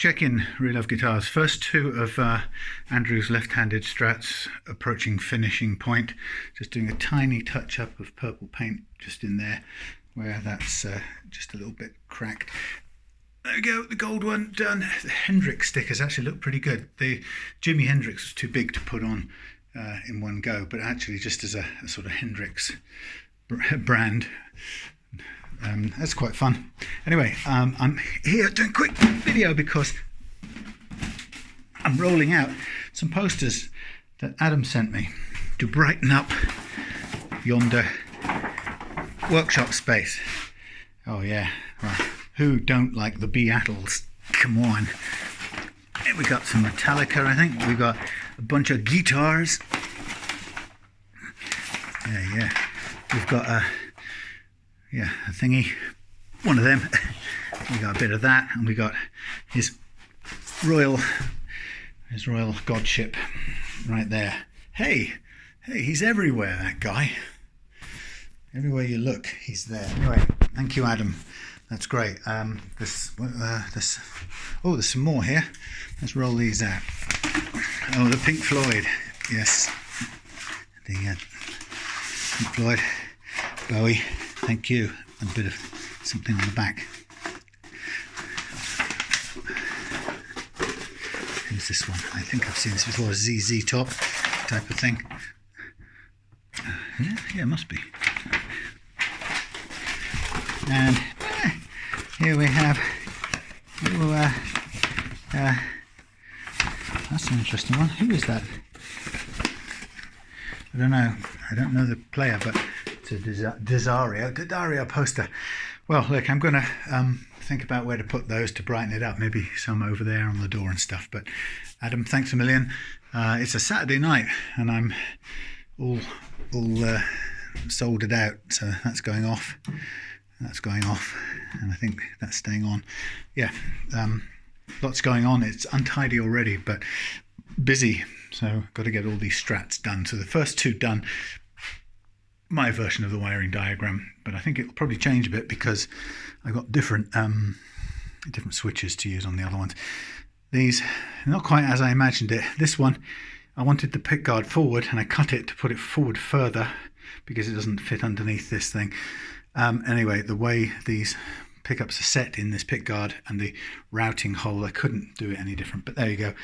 Check-in, Real Love Guitars. First two of Andrew's left-handed Strats approaching finishing point. Just doing a tiny touch-up of purple paint just in there where that's just a little bit cracked. There we go, the gold one done. The Hendrix stickers actually look pretty good. The Jimi Hendrix was too big to put on in one go, but actually just as a sort of Hendrix brand. That's quite fun. Anyway, I'm here doing a quick video because I'm rolling out some posters that Adam sent me to brighten up yonder workshop space. Oh yeah, right. Who don't like the Beatles? Come on. We got some Metallica, I think. We got a bunch of guitars. Yeah. We've got a thingy, one of them. We got a bit of that, and we got his royal godship right there. Hey, he's everywhere, that guy. Everywhere you look, he's there. Anyway, thank you, Adam. That's great. There's some more here. Let's roll these out. Oh, the Pink Floyd. Yes. The Pink Floyd. Bowie. Thank you. A bit of something on the back. Who's this one? I think I've seen this before. ZZ Top type of thing. Yeah, it must be. And here we have. That's an interesting one. Who is that? I don't know. I don't know the player, but it's a Dario poster. Well, look, I'm going to think about where to put those to brighten it up. Maybe some over there on the door and stuff. But Adam, thanks a million. It's a Saturday night, and I'm all soldered out, so that's going off. That's going off, and I think that's staying on. Yeah, lots going on. It's untidy already, but busy. So got to get all these Strats done. So the first two done. My version of the wiring diagram, but I think it'll probably change a bit because I've got different switches to use on the other ones. These, not quite as I imagined it. This one, I wanted the pickguard forward, and I cut it to put it forward further because it doesn't fit underneath this thing. Anyway, the way these pickups are set in this pickguard and the routing hole, I couldn't do it any different, but there you go.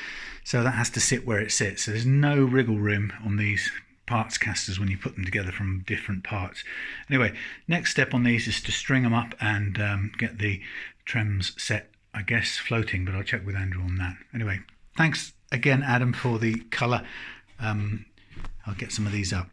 So that has to sit where it sits. So there's no wriggle room on these parts casters when you put them together from different parts. Anyway, next step on these is to string them up and get the trems set, I guess floating, but I'll check with Andrew on that. Anyway, thanks again, Adam, for the colour. I'll get some of these up.